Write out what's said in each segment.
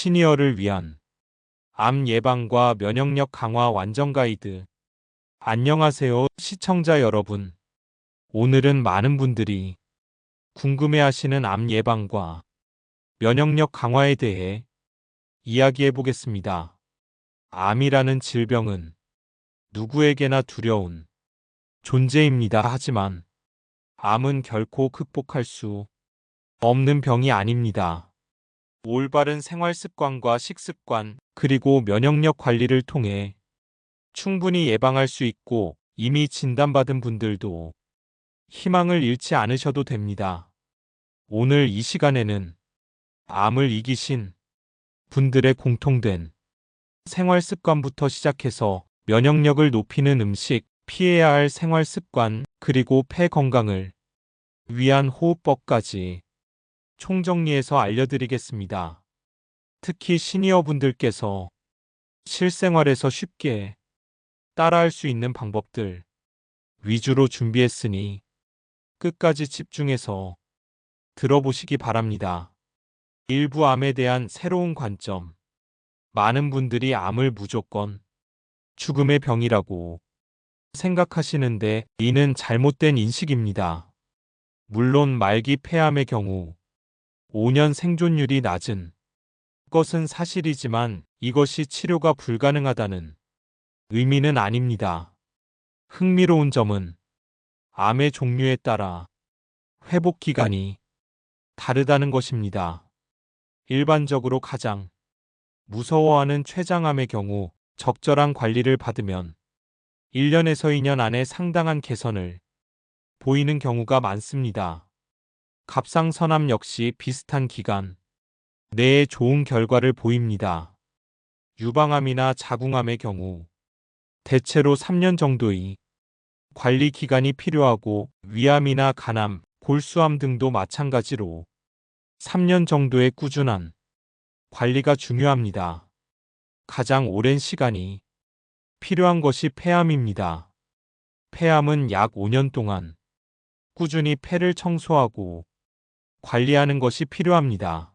시니어를 위한 암 예방과 면역력 강화 완전 가이드. 안녕하세요, 시청자 여러분. 오늘은 많은 분들이 궁금해하시는 암 예방과 면역력 강화에 대해 이야기해 보겠습니다. 암이라는 질병은 누구에게나 두려운 존재입니다. 하지만 암은 결코 극복할 수 없는 병이 아닙니다. 올바른 생활 습관과 식습관, 그리고 면역력 관리를 통해 충분히 예방할 수 있고, 이미 진단받은 분들도 희망을 잃지 않으셔도 됩니다. 오늘 이 시간에는 암을 이기신 분들의 공통된 생활 습관부터 시작해서 면역력을 높이는 음식, 피해야 할 생활 습관, 그리고 폐 건강을 위한 호흡법까지 총정리해서 알려드리겠습니다. 특히 시니어분들께서 실생활에서 쉽게 따라할 수 있는 방법들 위주로 준비했으니 끝까지 집중해서 들어보시기 바랍니다. 일부 암에 대한 새로운 관점. 많은 분들이 암을 무조건 죽음의 병이라고 생각하시는데 이는 잘못된 인식입니다. 물론 말기 폐암의 경우 5년 생존율이 낮은 것은 사실이지만 이것이 치료가 불가능하다는 의미는 아닙니다. 흥미로운 점은 암의 종류에 따라 회복 기간이 다르다는 것입니다. 일반적으로 가장 무서워하는 췌장암의 경우 적절한 관리를 받으면 1년에서 2년 안에 상당한 개선을 보이는 경우가 많습니다. 갑상선암 역시 비슷한 기간 내에 좋은 결과를 보입니다. 유방암이나 자궁암의 경우 대체로 3년 정도의 관리 기간이 필요하고, 위암이나 간암, 골수암 등도 마찬가지로 3년 정도의 꾸준한 관리가 중요합니다. 가장 오랜 시간이 필요한 것이 폐암입니다. 폐암은 약 5년 동안 꾸준히 폐를 청소하고 관리하는 것이 필요합니다.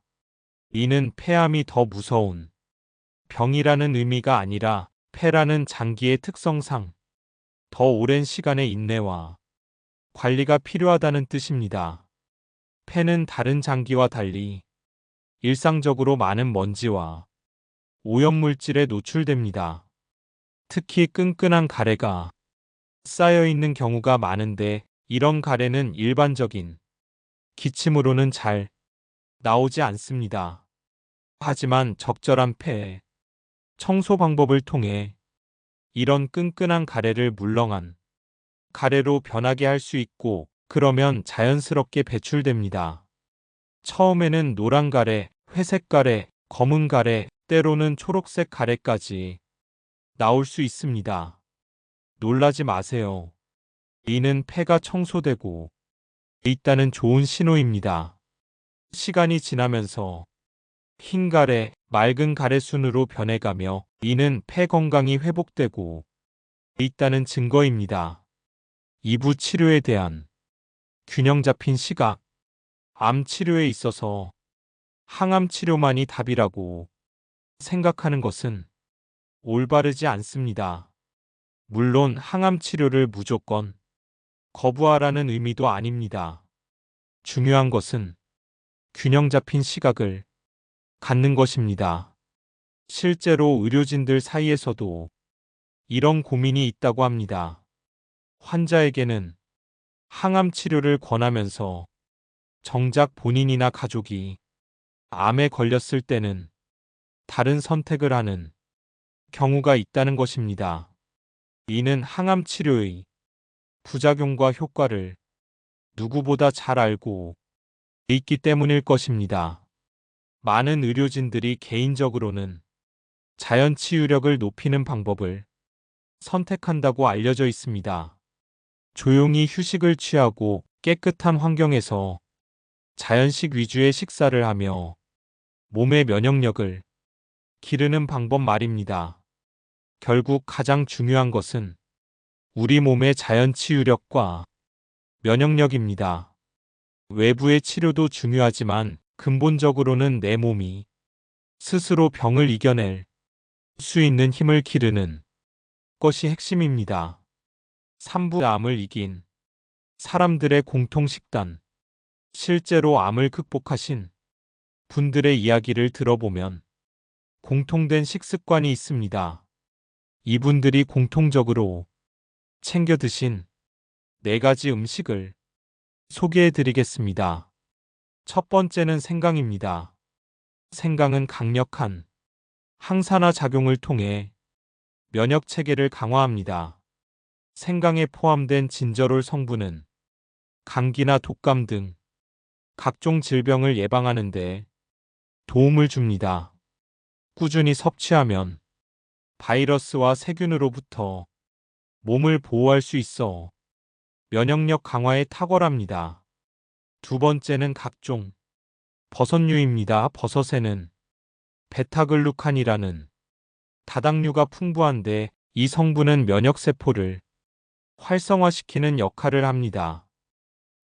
이는 폐암이 더 무서운 병이라는 의미가 아니라 폐라는 장기의 특성상 더 오랜 시간의 인내와 관리가 필요하다는 뜻입니다. 폐는 다른 장기와 달리 일상적으로 많은 먼지와 오염물질에 노출됩니다. 특히 끈끈한 가래가 쌓여 있는 경우가 많은데, 이런 가래는 일반적인 기침으로는 잘 나오지 않습니다. 하지만 적절한 폐 청소 방법을 통해 이런 끈끈한 가래를 물렁한 가래로 변하게 할 수 있고, 그러면 자연스럽게 배출됩니다. 처음에는 노란 가래, 회색 가래, 검은 가래, 때로는 초록색 가래까지 나올 수 있습니다. 놀라지 마세요. 이는 폐가 청소되고 있다는 좋은 신호입니다. 시간이 지나면서 흰 가래, 맑은 가래 순으로 변해가며 이는 폐 건강이 회복되고 있다는 증거입니다. 2부 치료에 대한 균형 잡힌 시각. 암 치료에 있어서 항암 치료만이 답이라고 생각하는 것은 올바르지 않습니다. 물론 항암 치료를 무조건 거부하라는 의미도 아닙니다. 중요한 것은 균형 잡힌 시각을 갖는 것입니다. 실제로 의료진들 사이에서도 이런 고민이 있다고 합니다. 환자에게는 항암 치료를 권하면서 정작 본인이나 가족이 암에 걸렸을 때는 다른 선택을 하는 경우가 있다는 것입니다. 이는 항암 치료의 부작용과 효과를 누구보다 잘 알고 있기 때문일 것입니다. 많은 의료진들이 개인적으로는 자연 치유력을 높이는 방법을 선택한다고 알려져 있습니다. 조용히 휴식을 취하고 깨끗한 환경에서 자연식 위주의 식사를 하며 몸의 면역력을 기르는 방법 말입니다. 결국 가장 중요한 것은 우리 몸의 자연 치유력과 면역력입니다. 외부의 치료도 중요하지만 근본적으로는 내 몸이 스스로 병을 이겨낼 수 있는 힘을 기르는 것이 핵심입니다. 3부 암을 이긴 사람들의 공통식단. 실제로 암을 극복하신 분들의 이야기를 들어보면 공통된 식습관이 있습니다. 이분들이 공통적으로 챙겨 드신 4가지 음식을 소개해 드리겠습니다. 첫 번째는 생강입니다. 생강은 강력한 항산화 작용을 통해 면역 체계를 강화합니다. 생강에 포함된 진저롤 성분은 감기나 독감 등 각종 질병을 예방하는 데 도움을 줍니다. 꾸준히 섭취하면 바이러스와 세균으로부터 몸을 보호할 수 있어 면역력 강화에 탁월합니다. 두 번째는 각종 버섯류입니다. 버섯에는 베타글루칸이라는 다당류가 풍부한데 이 성분은 면역세포를 활성화시키는 역할을 합니다.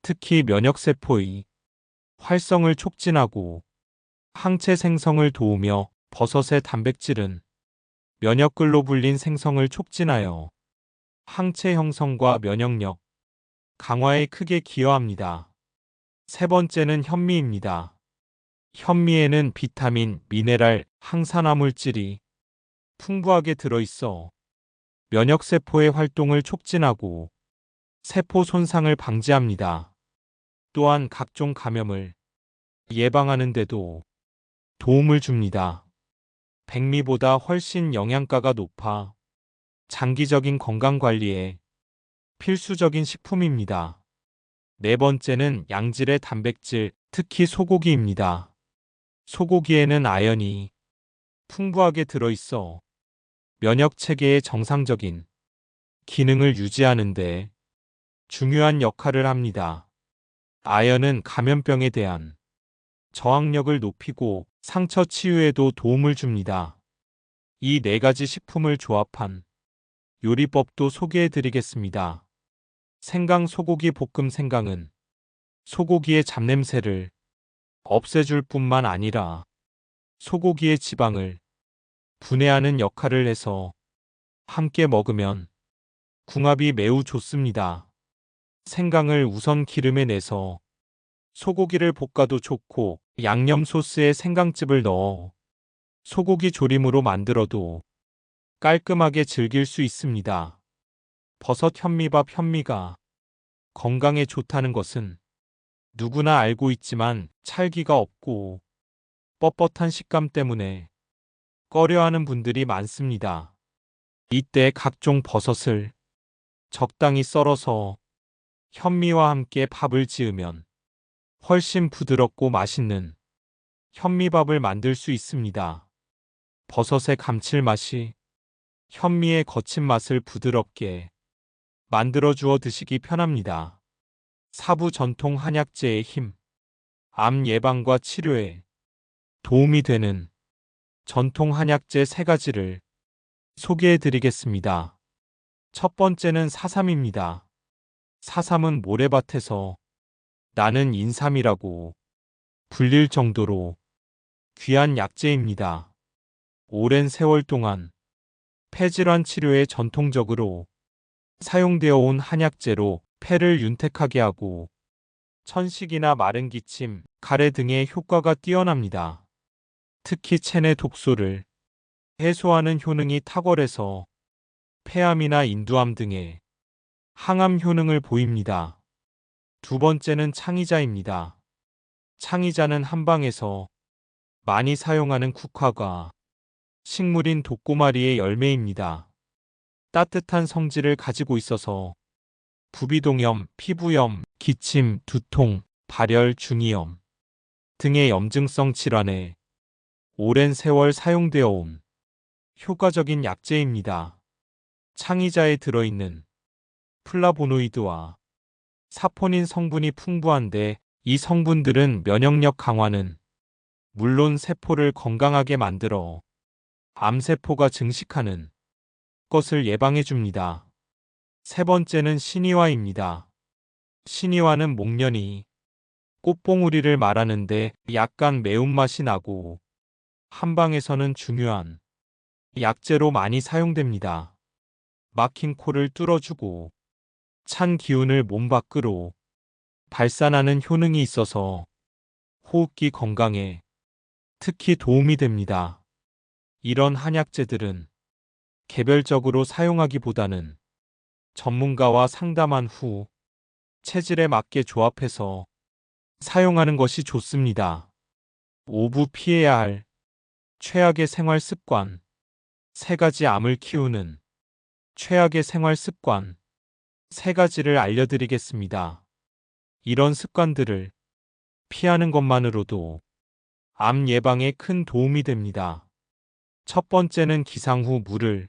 특히 면역세포의 활성을 촉진하고 항체 생성을 도우며 버섯의 단백질은 면역글로불린 생성을 촉진하여 항체 형성과 면역력 강화에 크게 기여합니다. 세 번째는 현미입니다. 현미에는 비타민, 미네랄, 항산화 물질이 풍부하게 들어있어 면역세포의 활동을 촉진하고 세포 손상을 방지합니다. 또한 각종 감염을 예방하는 데도 도움을 줍니다. 백미보다 훨씬 영양가가 높아 장기적인 건강관리에 필수적인 식품입니다. 네 번째는 양질의 단백질, 특히 소고기입니다. 소고기에는 아연이 풍부하게 들어있어 면역 체계의 정상적인 기능을 유지하는 데 중요한 역할을 합니다. 아연은 감염병에 대한 저항력을 높이고 상처 치유에도 도움을 줍니다. 이 4가지 식품을 조합한 요리법도 소개해 드리겠습니다. 생강 소고기 볶음. 생강은 소고기의 잡냄새를 없애줄 뿐만 아니라 소고기의 지방을 분해하는 역할을 해서 함께 먹으면 궁합이 매우 좋습니다. 생강을 우선 기름에 내서 소고기를 볶아도 좋고 양념 소스에 생강즙을 넣어 소고기 조림으로 만들어도 깔끔하게 즐길 수 있습니다. 버섯 현미밥. 현미가 건강에 좋다는 것은 누구나 알고 있지만 찰기가 없고 뻣뻣한 식감 때문에 꺼려하는 분들이 많습니다. 이때 각종 버섯을 적당히 썰어서 현미와 함께 밥을 지으면 훨씬 부드럽고 맛있는 현미밥을 만들 수 있습니다. 버섯의 감칠맛이 현미의 거친 맛을 부드럽게 만들어 주어 드시기 편합니다. 사부 전통 한약재의 힘. 암 예방과 치료에 도움이 되는 전통 한약재 3가지를 소개해 드리겠습니다. 첫 번째는 사삼입니다. 사삼은 모래밭에서 나는 인삼이라고 불릴 정도로 귀한 약재입니다. 오랜 세월 동안 폐질환 치료에 전통적으로 사용되어 온 한약재로 폐를 윤택하게 하고 천식이나 마른 기침, 가래 등의 효과가 뛰어납니다. 특히 체내 독소를 해소하는 효능이 탁월해서 폐암이나 인두암 등의 항암 효능을 보입니다. 두 번째는 창의자입니다. 창의자는 한방에서 많이 사용하는 국화가 식물인 독고마리의 열매입니다. 따뜻한 성질을 가지고 있어서 부비동염, 피부염, 기침, 두통, 발열, 중이염 등의 염증성 질환에 오랜 세월 사용되어 온 효과적인 약재입니다. 창의자에 들어있는 플라보노이드와 사포닌 성분이 풍부한데 이 성분들은 면역력 강화는 물론 세포를 건강하게 만들어 암세포가 증식하는 것을 예방해 줍니다. 세 번째는 신이화입니다. 신이화는 목련이 꽃봉우리를 말하는데 약간 매운맛이 나고 한방에서는 중요한 약재로 많이 사용됩니다. 막힌 코를 뚫어주고 찬 기운을 몸 밖으로 발산하는 효능이 있어서 호흡기 건강에 특히 도움이 됩니다. 이런 한약재들은 개별적으로 사용하기보다는 전문가와 상담한 후 체질에 맞게 조합해서 사용하는 것이 좋습니다. 5부 피해야 할 최악의 생활 습관. 3가지 암을 키우는 최악의 생활 습관 3가지를 알려드리겠습니다. 이런 습관들을 피하는 것만으로도 암 예방에 큰 도움이 됩니다. 첫 번째는 기상 후 물을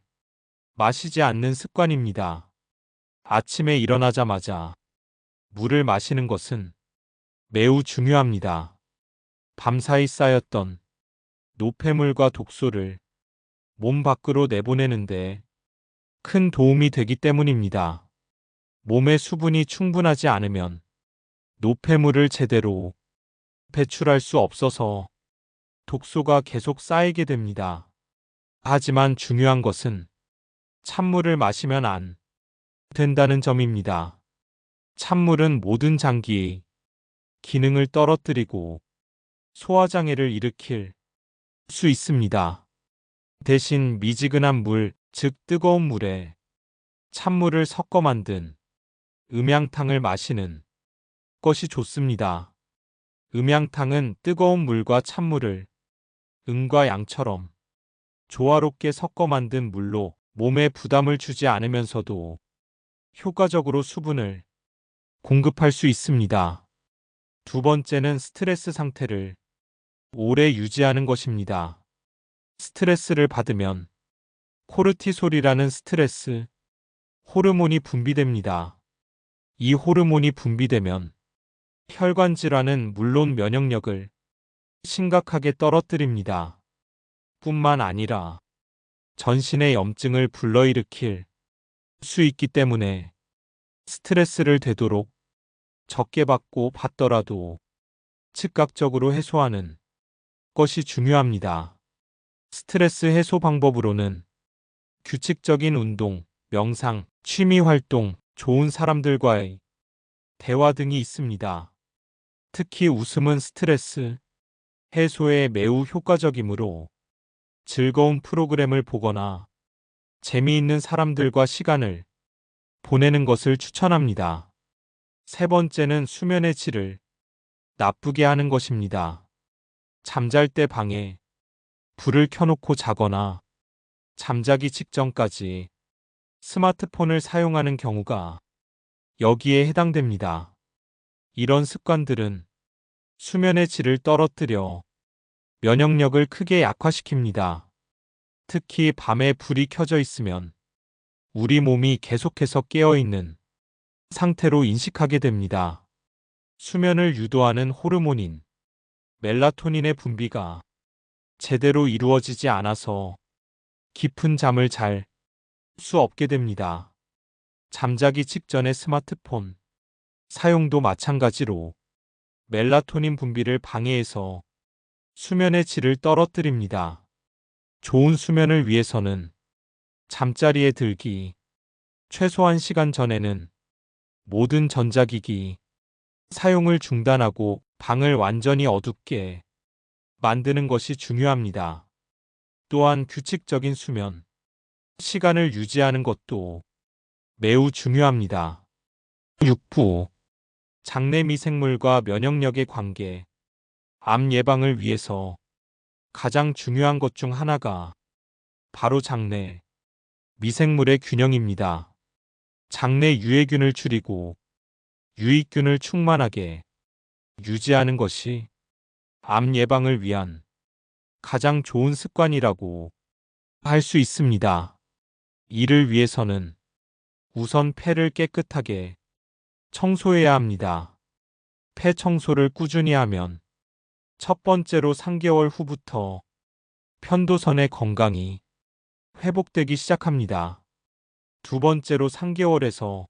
마시지 않는 습관입니다. 아침에 일어나자마자 물을 마시는 것은 매우 중요합니다. 밤사이 쌓였던 노폐물과 독소를 몸 밖으로 내보내는데 큰 도움이 되기 때문입니다. 몸의 수분이 충분하지 않으면 노폐물을 제대로 배출할 수 없어서 독소가 계속 쌓이게 됩니다. 하지만 중요한 것은 찬물을 마시면 안 된다는 점입니다. 찬물은 모든 장기의 기능을 떨어뜨리고 소화장애를 일으킬 수 있습니다. 대신 미지근한 물, 즉 뜨거운 물에 찬물을 섞어 만든 음양탕을 마시는 것이 좋습니다. 음양탕은 뜨거운 물과 찬물을 음과 양처럼 조화롭게 섞어 만든 물로 몸에 부담을 주지 않으면서도 효과적으로 수분을 공급할 수 있습니다. 두 번째는 스트레스 상태를 오래 유지하는 것입니다. 스트레스를 받으면 코르티솔이라는 스트레스 호르몬이 분비됩니다. 이 호르몬이 분비되면 혈관 질환은 물론 면역력을 심각하게 떨어뜨립니다. 뿐만 아니라 전신의 염증을 불러일으킬 수 있기 때문에 스트레스를 되도록 적게 받더라도 즉각적으로 해소하는 것이 중요합니다. 스트레스 해소 방법으로는 규칙적인 운동, 명상, 취미 활동, 좋은 사람들과의 대화 등이 있습니다. 특히 웃음은 스트레스 해소에 매우 효과적이므로 즐거운 프로그램을 보거나 재미있는 사람들과 시간을 보내는 것을 추천합니다. 세 번째는 수면의 질을 나쁘게 하는 것입니다. 잠잘 때 방에 불을 켜놓고 자거나 잠자기 직전까지 스마트폰을 사용하는 경우가 여기에 해당됩니다. 이런 습관들은 수면의 질을 떨어뜨려 면역력을 크게 약화시킵니다. 특히 밤에 불이 켜져 있으면 우리 몸이 계속해서 깨어있는 상태로 인식하게 됩니다. 수면을 유도하는 호르몬인 멜라토닌의 분비가 제대로 이루어지지 않아서 깊은 잠을 잘 수 없게 됩니다. 잠자기 직전의 스마트폰 사용도 마찬가지로 멜라토닌 분비를 방해해서 수면의 질을 떨어뜨립니다. 좋은 수면을 위해서는 잠자리에 들기 최소 1시간 전에는 모든 전자기기 사용을 중단하고 방을 완전히 어둡게 만드는 것이 중요합니다. 또한 규칙적인 수면 시간을 유지하는 것도 매우 중요합니다. 6부 장내 미생물과 면역력의 관계. 암 예방을 위해서 가장 중요한 것 중 하나가 바로 장내 미생물의 균형입니다. 장내 유해균을 줄이고 유익균을 충만하게 유지하는 것이 암 예방을 위한 가장 좋은 습관이라고 할 수 있습니다. 이를 위해서는 우선 폐를 깨끗하게 청소해야 합니다. 폐 청소를 꾸준히 하면 첫 번째로 3개월 후부터 편도선의 건강이 회복되기 시작합니다. 두 번째로 3개월에서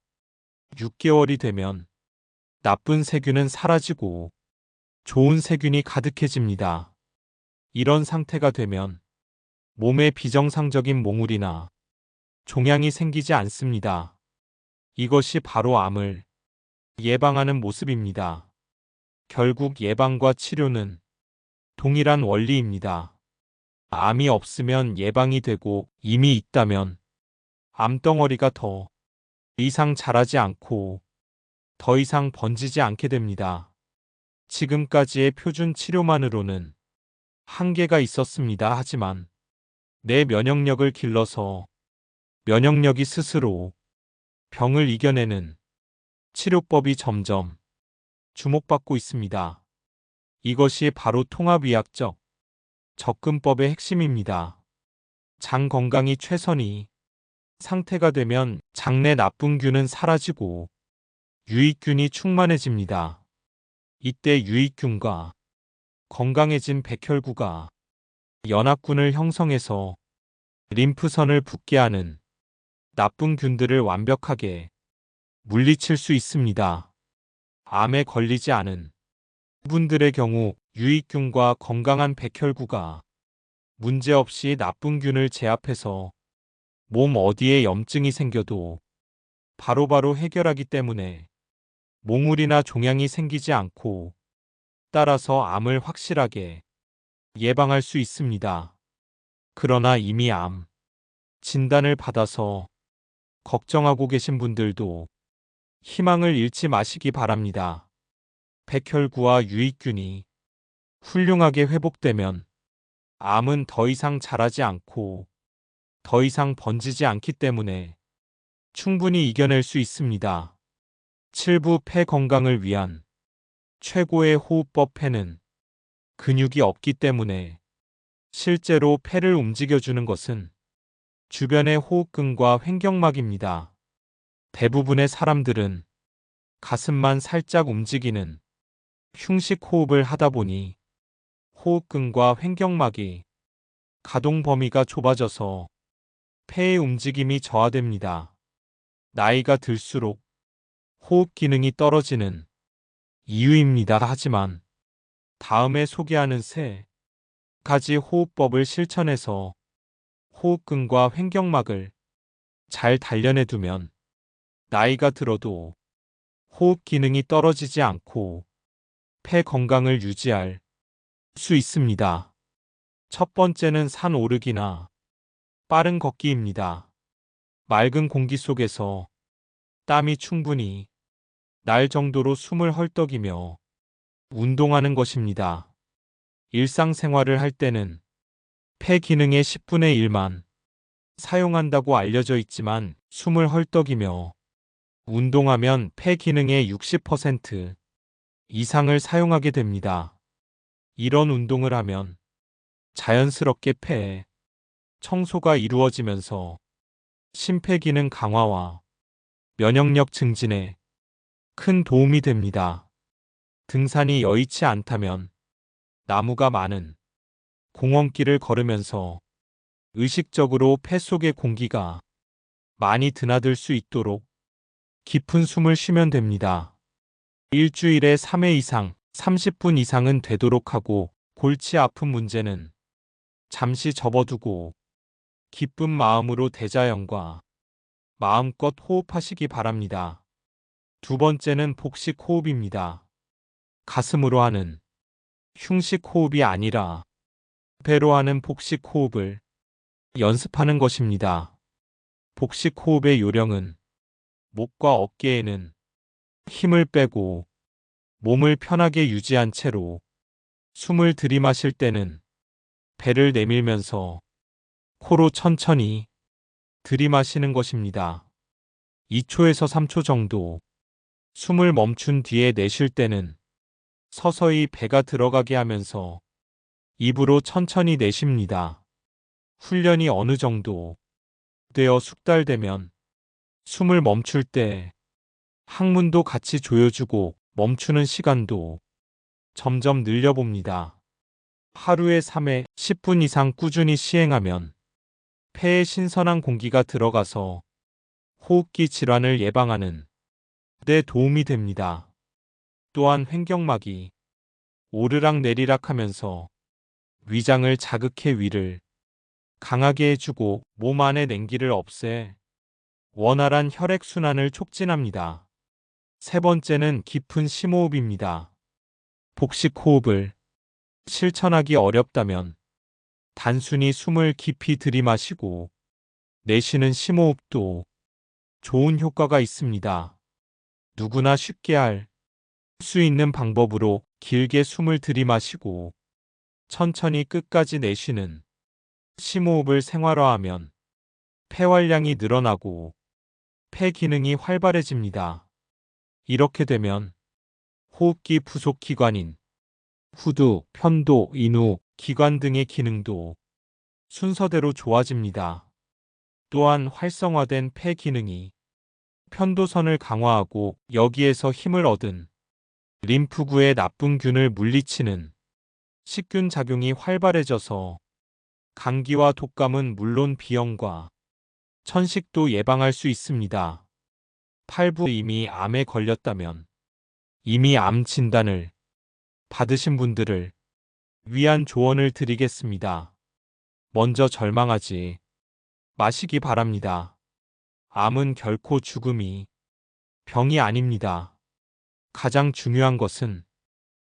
6개월이 되면 나쁜 세균은 사라지고 좋은 세균이 가득해집니다. 이런 상태가 되면 몸에 비정상적인 몽울이나 종양이 생기지 않습니다. 이것이 바로 암을 예방하는 모습입니다. 결국 예방과 치료는 동일한 원리입니다. 암이 없으면 예방이 되고 이미 있다면 암덩어리가 더 이상 자라지 않고 더 이상 번지지 않게 됩니다. 지금까지의 표준 치료만으로는 한계가 있었습니다. 하지만 내 면역력을 길러서 면역력이 스스로 병을 이겨내는 치료법이 점점 주목받고 있습니다. 이것이 바로 통합의학적 접근법의 핵심입니다. 장 건강이 최선이 상태가 되면 장내 나쁜 균은 사라지고 유익균이 충만해집니다. 이때 유익균과 건강해진 백혈구가 연합군을 형성해서 림프선을 붓게 하는 나쁜 균들을 완벽하게 물리칠 수 있습니다. 암에 걸리지 않은 분들의 경우 유익균과 건강한 백혈구가 문제없이 나쁜 균을 제압해서 몸 어디에 염증이 생겨도 바로바로 해결하기 때문에 몽울이나 종양이 생기지 않고 따라서 암을 확실하게 예방할 수 있습니다. 그러나 이미 암 진단을 받아서 걱정하고 계신 분들도 희망을 잃지 마시기 바랍니다. 백혈구와 유익균이 훌륭하게 회복되면 암은 더 이상 자라지 않고 더 이상 번지지 않기 때문에 충분히 이겨낼 수 있습니다. 7부 폐 건강을 위한 최고의 호흡법. 폐는 근육이 없기 때문에 실제로 폐를 움직여주는 것은 주변의 호흡근과 횡격막입니다. 대부분의 사람들은 가슴만 살짝 움직이는 흉식 호흡을 하다 보니 호흡근과 횡격막이 가동 범위가 좁아져서 폐의 움직임이 저하됩니다. 나이가 들수록 호흡 기능이 떨어지는 이유입니다. 하지만 다음에 소개하는 세 가지 호흡법을 실천해서 호흡근과 횡격막을 잘 단련해 두면 나이가 들어도 호흡 기능이 떨어지지 않고 폐 건강을 유지할 수 있습니다. 첫 번째는 산 오르기나 빠른 걷기입니다. 맑은 공기 속에서 땀이 충분히 날 정도로 숨을 헐떡이며 운동하는 것입니다. 일상생활을 할 때는 폐 기능의 10분의 1만 사용한다고 알려져 있지만 숨을 헐떡이며 운동하면 폐 기능의 60% 이상을 사용하게 됩니다. 이런 운동을 하면 자연스럽게 폐 청소가 이루어지면서 심폐기능 강화와 면역력 증진에 큰 도움이 됩니다. 등산이 여의치 않다면 나무가 많은 공원길을 걸으면서 의식적으로 폐 속의 공기가 많이 드나들 수 있도록 깊은 숨을 쉬면 됩니다. 일주일에 3회 이상 30분 이상은 되도록 하고 골치 아픈 문제는 잠시 접어두고 기쁜 마음으로 대자연과 마음껏 호흡하시기 바랍니다. 두 번째는 복식 호흡입니다. 가슴으로 하는 흉식 호흡이 아니라 배로 하는 복식 호흡을 연습하는 것입니다. 복식 호흡의 요령은 목과 어깨에는 힘을 빼고 몸을 편하게 유지한 채로 숨을 들이마실 때는 배를 내밀면서 코로 천천히 들이마시는 것입니다. 2초에서 3초 정도 숨을 멈춘 뒤에 내쉴 때는 서서히 배가 들어가게 하면서 입으로 천천히 내쉽니다. 훈련이 어느 정도 되어 숙달되면 숨을 멈출 때 항문도 같이 조여주고 멈추는 시간도 점점 늘려봅니다. 하루에 3회 10분 이상 꾸준히 시행하면 폐에 신선한 공기가 들어가서 호흡기 질환을 예방하는 데 도움이 됩니다. 또한 횡격막이 오르락내리락 하면서 위장을 자극해 위를 강하게 해주고 몸 안의 냉기를 없애 원활한 혈액순환을 촉진합니다. 세 번째는 깊은 심호흡입니다. 복식 호흡을 실천하기 어렵다면 단순히 숨을 깊이 들이마시고 내쉬는 심호흡도 좋은 효과가 있습니다. 누구나 쉽게 할 수 있는 방법으로 길게 숨을 들이마시고 천천히 끝까지 내쉬는 심호흡을 생활화하면 폐활량이 늘어나고 폐 기능이 활발해집니다. 이렇게 되면 호흡기 부속 기관인 후두, 편도, 인후, 기관 등의 기능도 순서대로 좋아집니다. 또한 활성화된 폐 기능이 편도선을 강화하고 여기에서 힘을 얻은 림프구의 나쁜 균을 물리치는 식균 작용이 활발해져서 감기와 독감은 물론 비염과 천식도 예방할 수 있습니다. 8부 이미 암에 걸렸다면 이미 암 진단을 받으신 분들을 위한 조언을 드리겠습니다. 먼저 절망하지 마시기 바랍니다. 암은 결코 죽음이 병이 아닙니다. 가장 중요한 것은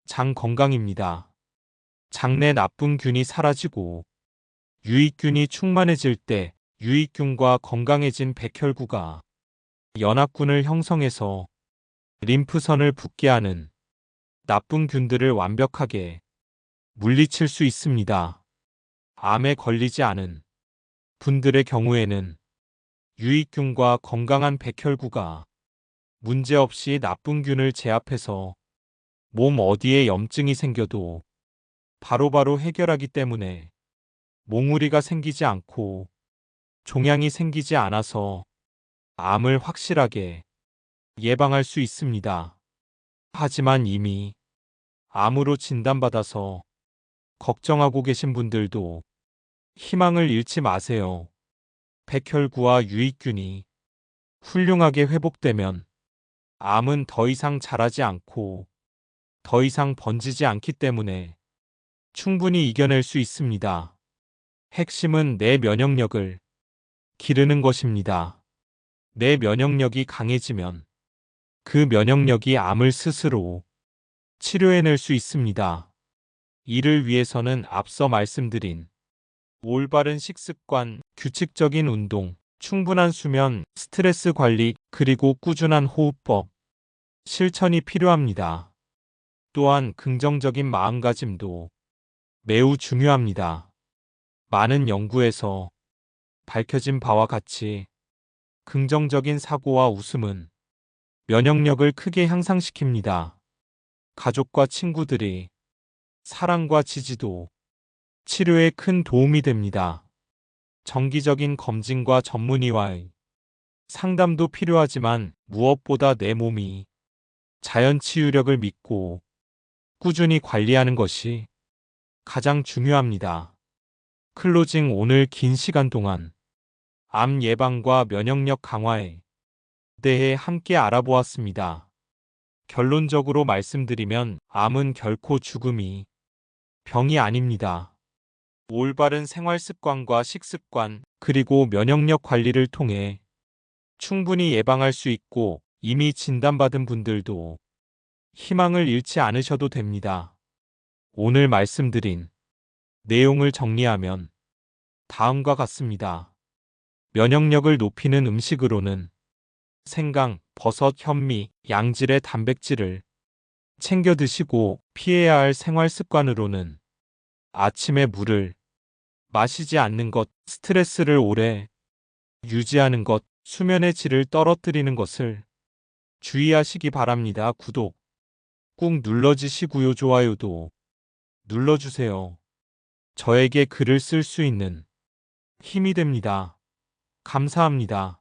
장 건강입니다. 장내 나쁜 균이 사라지고 유익균이 충만해질 때 유익균과 건강해진 백혈구가 연합군을 형성해서 림프선을 붓게 하는 나쁜 균들을 완벽하게 물리칠 수 있습니다. 암에 걸리지 않은 분들의 경우에는 유익균과 건강한 백혈구가 문제없이 나쁜 균을 제압해서 몸 어디에 염증이 생겨도 바로바로 해결하기 때문에 몽우리가 생기지 않고 종양이 생기지 않아서 암을 확실하게 예방할 수 있습니다. 하지만 이미 암으로 진단받아서 걱정하고 계신 분들도 희망을 잃지 마세요. 백혈구와 유익균이 훌륭하게 회복되면 암은 더 이상 자라지 않고 더 이상 번지지 않기 때문에 충분히 이겨낼 수 있습니다. 핵심은 내 면역력을 기르는 것입니다. 내 면역력이 강해지면 그 면역력이 암을 스스로 치료해낼 수 있습니다. 이를 위해서는 앞서 말씀드린 올바른 식습관, 규칙적인 운동, 충분한 수면, 스트레스 관리, 그리고 꾸준한 호흡법, 실천이 필요합니다. 또한 긍정적인 마음가짐도 매우 중요합니다. 많은 연구에서 밝혀진 바와 같이 긍정적인 사고와 웃음은 면역력을 크게 향상시킵니다. 가족과 친구들이 사랑과 지지도 치료에 큰 도움이 됩니다. 정기적인 검진과 전문의와의 상담도 필요하지만 무엇보다 내 몸이 자연 치유력을 믿고 꾸준히 관리하는 것이 가장 중요합니다. 클로징. 오늘 긴 시간 동안 암 예방과 면역력 강화에 대해 함께 알아보았습니다. 결론적으로 말씀드리면 암은 결코 죽음이 병이 아닙니다. 올바른 생활 습관과 식습관, 그리고 면역력 관리를 통해 충분히 예방할 수 있고 이미 진단받은 분들도 희망을 잃지 않으셔도 됩니다. 오늘 말씀드린 내용을 정리하면 다음과 같습니다. 면역력을 높이는 음식으로는 생강, 버섯, 현미, 양질의 단백질을 챙겨 드시고 피해야 할 생활 습관으로는 아침에 물을 마시지 않는 것, 스트레스를 오래 유지하는 것, 수면의 질을 떨어뜨리는 것을 주의하시기 바랍니다. 구독 꾹 눌러주시고요. 좋아요도 눌러주세요. 저에게 글을 쓸 수 있는 힘이 됩니다. 감사합니다.